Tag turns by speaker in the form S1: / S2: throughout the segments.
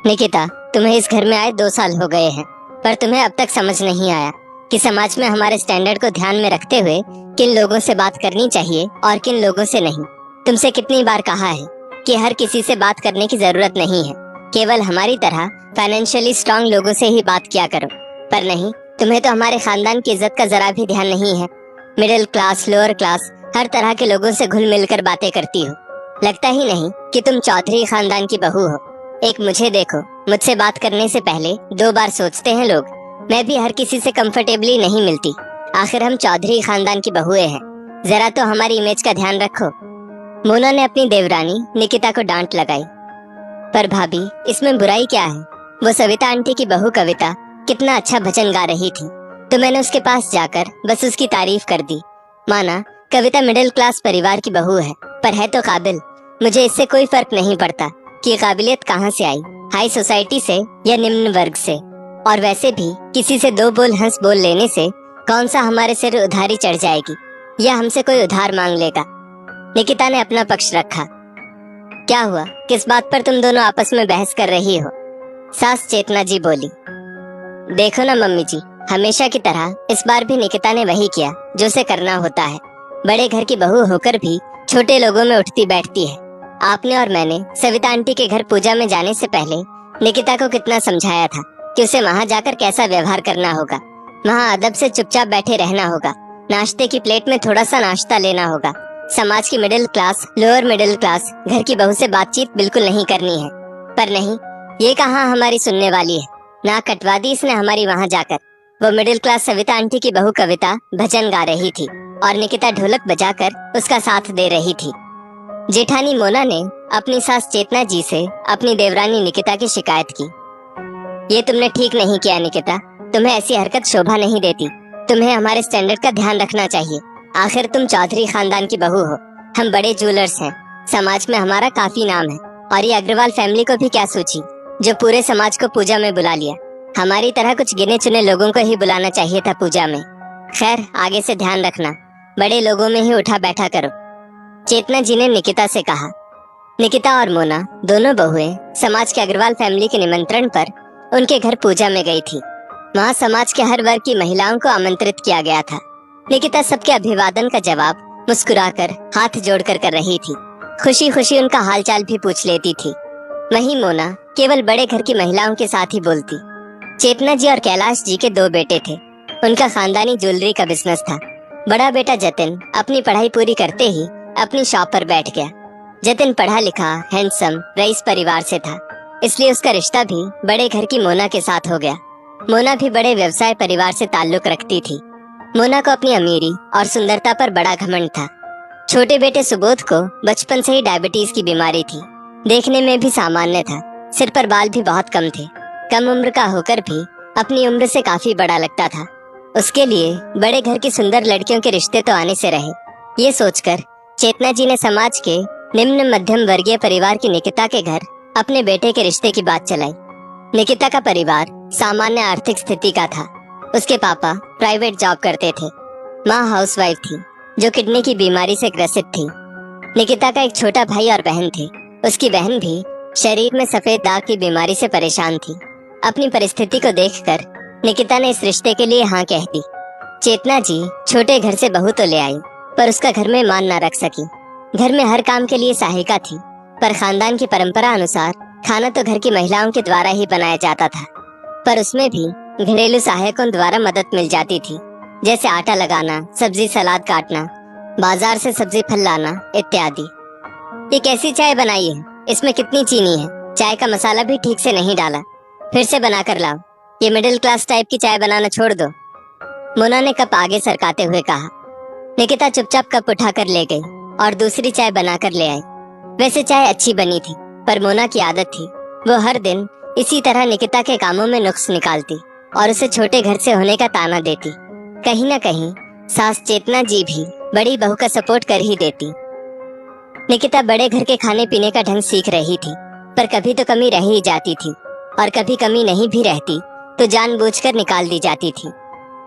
S1: निकिता, तुम्हें इस घर में आए 2 साल हो गए हैं, पर तुम्हें अब तक समझ नहीं आया कि समाज में हमारे स्टैंडर्ड को ध्यान में रखते हुए किन लोगों से बात करनी चाहिए और किन लोगों से नहीं। तुमसे कितनी बार कहा है कि हर किसी से बात करने की जरूरत नहीं है, केवल हमारी तरह फाइनेंशियली स्ट्रांग लोगों से ही बात किया करो। पर नहीं, तुम्हें तो हमारे खानदान की इज्जत का जरा भी ध्यान नहीं है। मिडिल क्लास, लोअर क्लास, हर तरह के लोगों से घुल मिलकर बातें करती हो। लगता ही नहीं कि तुम चौधरी खानदान की बहू हो। एक मुझे देखो, मुझसे बात करने से पहले 2 बार सोचते हैं लोग। मैं भी हर किसी से कंफर्टेबली नहीं मिलती, आखिर हम चौधरी खानदान की बहुएं हैं। जरा तो हमारी इमेज का ध्यान रखो। मोना ने अपनी देवरानी निकिता को डांट लगाई। पर भाभी, इसमें बुराई क्या है? वो सविता आंटी की बहू कविता कितना अच्छा भजन गा रही थी, तो मैंने उसके पास जाकर बस उसकी तारीफ कर दी। माना कविता मिडिल क्लास परिवार की बहू है, पर है तो काबिल। मुझे इससे कोई फर्क नहीं पड़ता कि काबिलियत कहाँ से आई, हाई सोसाइटी से या निम्न वर्ग से। और वैसे भी किसी से 2 बोल हंस बोल लेने से कौन सा हमारे सिर उधारी चढ़ जाएगी या हमसे कोई उधार मांग लेगा। निकिता ने अपना पक्ष रखा। क्या हुआ? किस बात पर तुम दोनों आपस में बहस कर रही हो? सास चेतना जी बोली। देखो ना मम्मी जी, हमेशा की तरह इस बार भी निकिता ने वही किया जो उसे करना होता है। बड़े घर की बहू होकर भी छोटे लोगों में उठती बैठती है। आपने और मैंने सविता आंटी के घर पूजा में जाने से पहले निकिता को कितना समझाया था कि उसे वहाँ जाकर कैसा व्यवहार करना होगा। वहाँ अदब से चुपचाप बैठे रहना होगा, नाश्ते की प्लेट में थोड़ा सा नाश्ता लेना होगा। समाज की middle class, lower middle class घर की बहू से बातचीत बिल्कुल नहीं करनी है। पर नहीं, ये कहाँ हमारी सुनने वाली है। ना कटवा दी इसने हमारी वहाँ जाकर। वो मिडिल क्लास सविता आंटी की बहू कविता भजन गा रही थी और निकिता ढोलक बजाकर उसका साथ दे रही थी। जेठानी मोना ने अपनी सास चेतना जी से अपनी देवरानी निकिता की शिकायत की। ये तुमने ठीक नहीं किया निकिता, तुम्हें ऐसी हरकत शोभा नहीं देती। तुम्हें हमारे स्टैंडर्ड का ध्यान रखना चाहिए। आखिर तुम चौधरी खानदान की बहू हो, हम बड़े ज्वेलर्स हैं, समाज में हमारा काफी नाम है। और ये अग्रवाल फैमिली को भी क्या सोची जो पूरे समाज को पूजा में बुला लिया। हमारी तरह कुछ गिने चुने लोगों को ही बुलाना चाहिए था पूजा में। खैर, आगे से ध्यान रखना, बड़े लोगों में ही उठा बैठा करो। चेतना जी ने निकिता से कहा। निकिता और मोना दोनों बहुएं समाज के अग्रवाल फैमिली के निमंत्रण पर उनके घर पूजा में गई थी। वहाँ समाज के हर वर्ग की महिलाओं को आमंत्रित किया गया था। निकिता सबके अभिवादन का जवाब मुस्कुराकर हाथ जोड़कर कर रही थी। खुशी खुशी उनका हालचाल भी पूछ लेती थी। वहीं मोना केवल बड़े घर की महिलाओं के साथ ही बोलती। चेतना जी और कैलाश जी के 2 बेटे थे। उनका खानदानी ज्वेलरी का बिजनेस था। बड़ा बेटा जतिन अपनी पढ़ाई पूरी करते ही अपनी शॉप पर बैठ गया। जतिन पढ़ा लिखा, हैंडसम, रईस परिवार से था, इसलिए उसका रिश्ता भी बड़े घर की मोना के साथ हो गया। मोना भी बड़े व्यवसाय परिवार से ताल्लुक रखती थी। मोना को अपनी अमीरी और सुंदरता पर बड़ा घमंड था। छोटे बेटे सुबोध को बचपन से ही डायबिटीज की बीमारी थी। देखने में भी सामान्य था, सिर पर बाल भी बहुत कम थे। कम उम्र का होकर भी अपनी उम्र से काफी बड़ा लगता था। उसके लिए बड़े घर की सुंदर लड़कियों के रिश्ते तो आने से रहे। ये सोचकर चेतना जी ने समाज के निम्न मध्यम वर्गीय परिवार की निकिता के घर अपने बेटे के रिश्ते की बात चलाई। निकिता का परिवार सामान्य आर्थिक स्थिति का था। उसके पापा प्राइवेट जॉब करते थे, माँ हाउसवाइफ थी जो किडनी की बीमारी से ग्रसित थी। निकिता का एक छोटा भाई और बहन थे। उसकी बहन भी शरीर में सफेद दाग की बीमारी से परेशान थी। अपनी परिस्थिति को देखकर निकिता ने इस रिश्ते के लिए हाँ कह दी। चेतना जी छोटे घर से बहू तो ले आई, पर उसका घर में मान न रख सकी। घर में हर काम के लिए सहायिका थी, पर खानदान की परंपरा अनुसार खाना तो घर की महिलाओं के द्वारा ही बनाया जाता था। पर उसमें भी घरेलू सहायकों द्वारा मदद मिल जाती थी, जैसे आटा लगाना, सब्जी सलाद काटना, बाजार से सब्जी फल लाना इत्यादि। ये कैसी चाय बनाई है? इसमें कितनी चीनी है? चाय का मसाला भी ठीक से नहीं डाला, फिर से बना कर लाओ। ये मिडिल क्लास टाइप की चाय बनाना छोड़ दो। मोना ने कप आगे सरकाते हुए कहा। निकिता चुपचाप कप उठाकर ले गई और दूसरी चाय बनाकर ले आई। वैसे चाय अच्छी बनी थी, पर मोना की आदत थी, वो हर दिन इसी तरह निकिता के कामों में नुक्स निकालती और उसे छोटे घर से होने का ताना देती। कहीं न कहीं सास चेतना जी भी बड़ी बहू का सपोर्ट कर ही देती। निकिता बड़े घर के खाने पीने का ढंग सीख रही थी, पर कभी तो कमी रह ही जाती थी, और कभी कमी नहीं भी रहती तो जानबूझकर निकाल दी जाती थी।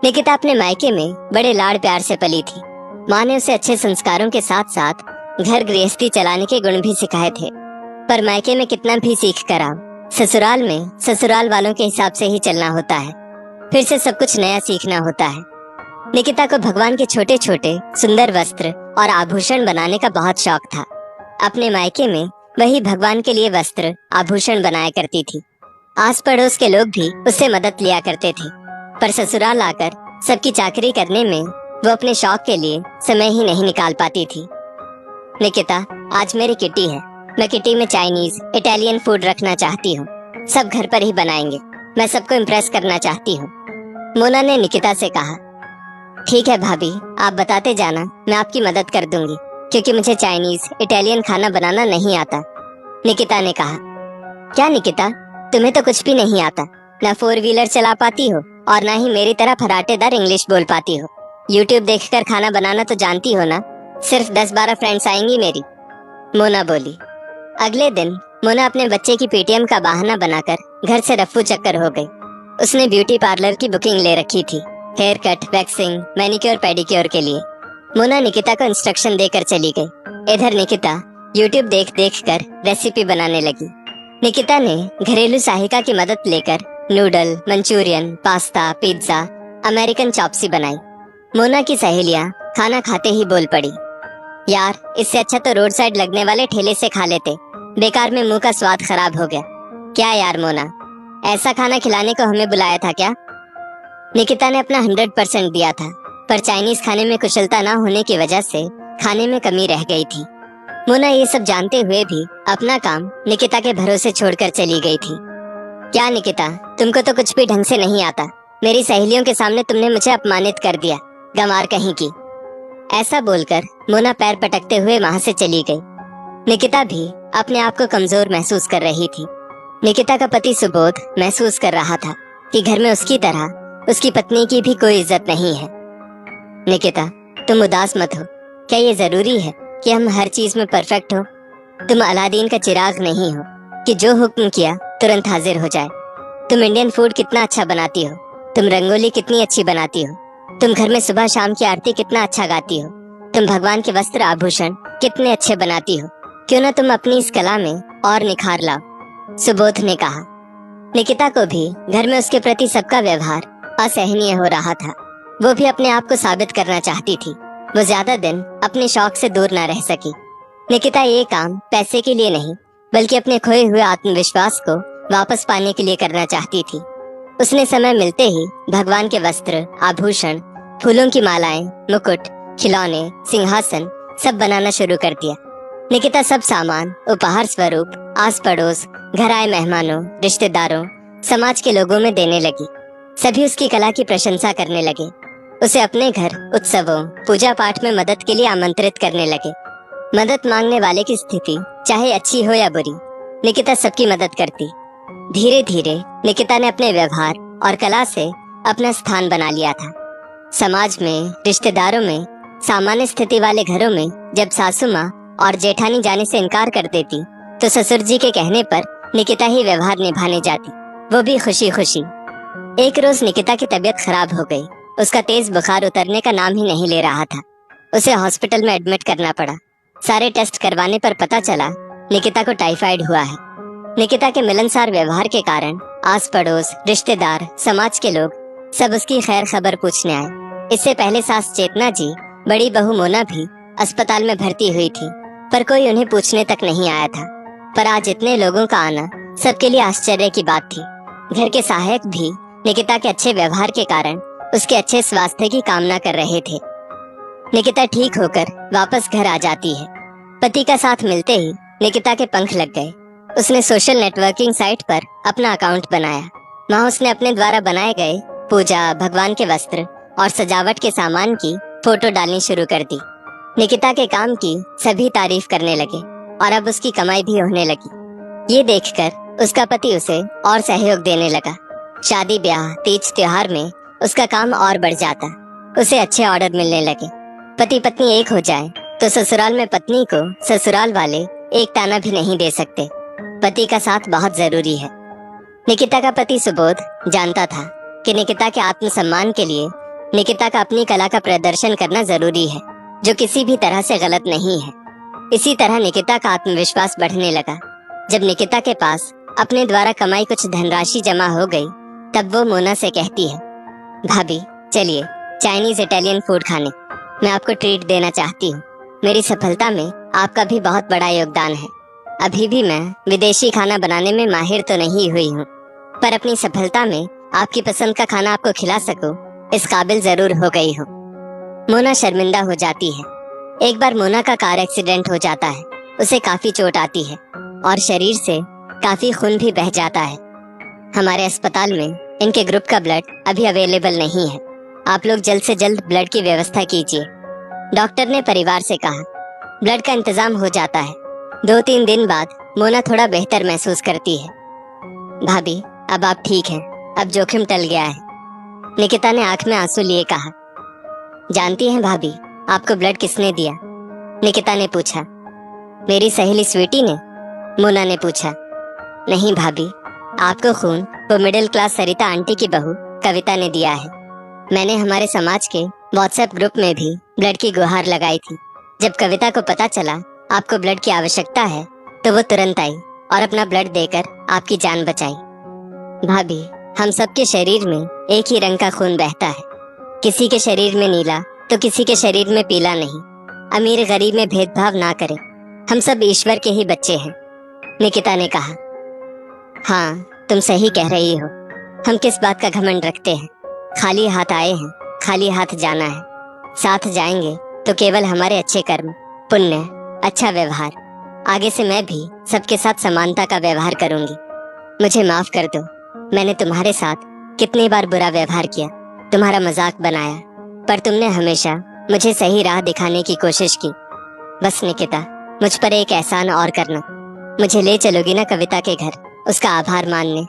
S1: निकिता अपने मायके में बड़े लाड़ प्यार से पली थी। माँ ने उसे अच्छे संस्कारों के साथ साथ घर गृहस्थी चलाने के गुण भी सिखाए थे। पर मायके में कितना भी सीख कर आओ, ससुराल में ससुराल वालों के हिसाब से ही चलना होता है, फिर से सब कुछ नया सीखना होता है। निकिता को भगवान के छोटे छोटे सुंदर वस्त्र और आभूषण बनाने का बहुत शौक था। अपने मायके में वही भगवान के लिए वस्त्र आभूषण बनाया करती थी। आस पड़ोस के लोग भी उससे मदद लिया करते थे, पर ससुराल आकर सबकी चाकरी करने में वो अपने शौक के लिए समय ही नहीं निकाल पाती थी। निकिता, आज मेरी किटी है। मैं किटी में चाइनीज इटालियन फूड रखना चाहती हूँ। सब घर पर ही बनाएंगे। मैं सबको इम्प्रेस करना चाहती हूँ। मोना ने निकिता से कहा। ठीक है भाभी, आप बताते जाना, मैं आपकी मदद कर दूंगी, क्योंकि मुझे चाइनीज इटालियन खाना बनाना नहीं आता। निकिता ने कहा। क्या निकिता, तुम्हें तो कुछ भी नहीं आता। ना 4 व्हीलर चला पाती हो और ना ही मेरी तरह फराटेदार इंग्लिश बोल पाती हो। यूट्यूब देखकर खाना बनाना तो जानती हो ना। सिर्फ 10-12 फ्रेंड्स आएंगी मेरी, मोना बोली। अगले दिन मोना अपने बच्चे की पेटीएम का बहाना बनाकर घर से रफ्फू चक्कर हो गई। उसने ब्यूटी पार्लर की बुकिंग ले रखी थी, hair cut, waxing, manicure pedicure के लिए। मोना निकिता को इंस्ट्रक्शन देकर चली गई। इधर निकिता यूट्यूब देख देख कर रेसिपी बनाने लगी। निकिता ने घरेलू सहायिका की मदद लेकर noodle, Manchurian, pasta, pizza, American chop suey बनाई। मोना की सहेलियां खाना खाते ही बोल पड़ी, यार इससे अच्छा तो रोड साइड लगने वाले ठेले से खा लेते। बेकार में मुंह का स्वाद खराब हो गया। क्या यार मोना, ऐसा खाना खिलाने को हमें बुलाया था क्या? निकिता ने अपना 100% दिया था, पर चाइनीज खाने में कुशलता ना होने की वजह से खाने में कमी रह गई थी। मोना ये सब जानते हुए भी अपना काम निकिता के भरोसे छोड़कर चली गई थी। क्या निकिता, तुमको तो कुछ भी ढंग से नहीं आता। मेरी सहेलियों के सामने तुमने मुझे अपमानित कर दिया, गंवार कहीं की। ऐसा बोलकर मोना पैर पटकते हुए वहां से चली गई। निकिता भी अपने आप को कमजोर महसूस कर रही थी। निकिता का पति सुबोध महसूस कर रहा था कि घर में उसकी तरह उसकी पत्नी की भी कोई इज्जत नहीं है। निकिता, तुम उदास मत हो। क्या ये जरूरी है कि हम हर चीज में परफेक्ट हो? तुम अलादीन का चिराग नहीं हो कि जो हुक्म किया तुरंत हाजिर हो जाए। तुम इंडियन फूड कितना अच्छा बनाती हो। तुम रंगोली कितनी अच्छी बनाती हो। तुम घर में सुबह शाम की आरती कितना अच्छा गाती हो। तुम भगवान के वस्त्र आभूषण कितने अच्छे बनाती हो। क्यों ना तुम अपनी इस कला में और निखार लाओ, सुबोध ने कहा। निकिता को भी घर में उसके प्रति सबका व्यवहार असहनीय हो रहा था। वो भी अपने आप को साबित करना चाहती थी। वो ज्यादा दिन अपने शौक से दूर न रह सकी। निकिता ये काम पैसे के लिए नहीं, बल्कि अपने खोए हुए आत्मविश्वास को वापस पाने के लिए करना चाहती थी। उसने समय मिलते ही भगवान के वस्त्र, आभूषण, फूलों की मालाएं, मुकुट, खिलौने, सिंहासन सब बनाना शुरू कर दिया। निकिता सब सामान उपहार स्वरूप आस पड़ोस, घर आए मेहमानों, रिश्तेदारों, समाज के लोगों में देने लगी। सभी उसकी कला की प्रशंसा करने लगे। उसे अपने घर उत्सवों, पूजा पाठ में मदद के लिए आमंत्रित करने लगे। मदद मांगने वाले की स्थिति चाहे अच्छी हो या बुरी, निकिता सबकी मदद करती। धीरे धीरे निकिता ने अपने व्यवहार और कला से अपना स्थान बना लिया था। समाज में, रिश्तेदारों में, सामान्य स्थिति वाले घरों में जब सासू माँ और जेठानी जाने से इनकार कर देती, तो ससुर जी के कहने पर निकिता ही व्यवहार निभाने जाती, वो भी खुशी खुशी। एक रोज निकिता की तबीयत खराब हो गई। उसका तेज बुखार उतरने का नाम ही नहीं ले रहा था। उसे हॉस्पिटल में एडमिट करना पड़ा। सारे टेस्ट करवाने पर पता चला निकिता को टाइफाइड हुआ है। निकिता के मिलनसार व्यवहार के कारण आस पड़ोस, रिश्तेदार, समाज के लोग सब उसकी खैर खबर पूछने आए। इससे पहले सास चेतना जी, बड़ी बहू मोना भी अस्पताल में भर्ती हुई थी, पर कोई उन्हें पूछने तक नहीं आया था। पर आज इतने लोगों का आना सबके लिए आश्चर्य की बात थी। घर के सहायक भी निकिता के अच्छे व्यवहार के कारण उसके अच्छे स्वास्थ्य की कामना कर रहे थे। निकिता ठीक होकर वापस घर आ जाती है। पति का साथ मिलते ही निकिता के पंख लग गए। उसने सोशल नेटवर्किंग साइट पर अपना अकाउंट बनाया। वहाँ उसने अपने द्वारा बनाए गए पूजा, भगवान के वस्त्र और सजावट के सामान की फोटो डालनी शुरू कर दी। निकिता के काम की सभी तारीफ करने लगे और अब उसकी कमाई भी होने लगी। ये देखकर उसका पति उसे और सहयोग देने लगा। शादी ब्याह, तीज त्योहार में उसका काम और बढ़ जाता। उसे अच्छे ऑर्डर मिलने लगे। पति पत्नी एक हो जाए तो ससुराल में पत्नी को ससुराल वाले एक ताना भी नहीं दे सकते। पति का साथ बहुत जरूरी है। निकिता का पति सुबोध जानता था कि निकिता के आत्मसम्मान के लिए निकिता का अपनी कला का प्रदर्शन करना जरूरी है, जो किसी भी तरह से गलत नहीं है। इसी तरह निकिता का आत्मविश्वास बढ़ने लगा। जब निकिता के पास अपने द्वारा कमाई कुछ धनराशि जमा हो गई, तब वो मोना से कहती है, भाभी चलिए चाइनीज इटालियन फूड खाने, मैं आपको ट्रीट देना चाहती हूँ। मेरी सफलता में आपका भी बहुत बड़ा योगदान है। अभी भी मैं विदेशी खाना बनाने में माहिर तो नहीं हुई हूँ, पर अपनी सफलता में आपकी पसंद का खाना आपको खिला सकूं, इस काबिल जरूर हो गई हूँ। मोना शर्मिंदा हो जाती है। एक बार मोना का कार एक्सीडेंट हो जाता है। उसे काफी चोट आती है और शरीर से काफी खून भी बह जाता है। हमारे अस्पताल में इनके ग्रुप का ब्लड अभी अवेलेबल नहीं है। आप लोग जल्द से जल्द ब्लड की व्यवस्था कीजिए। डॉक्टर ने परिवार से कहा। ब्लड का इंतजाम हो जाता है। 2-3 दिन बाद मोना थोड़ा बेहतर महसूस करती है। भाभी अब आप ठीक हैं, अब जोखिम टल गया है। निकिता ने आंख में आंसू लिए कहा। जानती हैं भाभी, आपको ब्लड किसने दिया? निकिता ने पूछा। मेरी सहेली स्वीटी ने? मोना ने पूछा। नहीं भाभी, आपको खून वो मिडिल क्लास सरिता आंटी की बहू कविता ने दिया है। मैंने हमारे समाज के व्हाट्सएप ग्रुप में भी ब्लड की गुहार लगाई थी। जब कविता को पता चला आपको ब्लड की आवश्यकता है, तो वो तुरंत आई और अपना ब्लड देकर आपकी जान बचाई। भाभी, हम सबके शरीर में एक ही रंग का खून बहता है। किसी के शरीर में नीला तो किसी के शरीर में पीला नहीं। अमीर गरीब में भेदभाव ना करें। हम सब ईश्वर के ही बच्चे हैं, निकिता ने कहा। हाँ, तुम सही कह रही हो। हम किस बात का घमंड रखते हैं? खाली हाथ आए हैं, खाली हाथ जाना है। साथ जाएंगे तो केवल हमारे अच्छे कर्म, पुण्य, अच्छा व्यवहार। आगे से मैं भी सबके साथ समानता का व्यवहार करूंगी। मुझे माफ कर दो, मैंने तुम्हारे साथ कितनी बार बुरा व्यवहार किया, तुम्हारा मजाक बनाया, पर तुमने हमेशा मुझे सही राह दिखाने की कोशिश की। बस निकिता, मुझ पर एक एहसान और करना। मुझे ले चलोगी ना कविता के घर, उसका आभार मानने?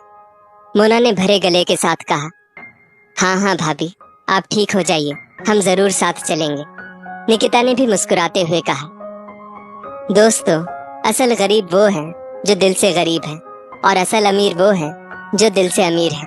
S1: मोना ने भरे गले के साथ कहा। हाँ हाँ भाभी, आप ठीक हो जाइए, हम जरूर साथ चलेंगे, निकिता ने भी मुस्कुराते हुए कहा। दोस्तों, असल गरीब वो है जो दिल से गरीब है, और असल अमीर वो है जो दिल से अमीर है।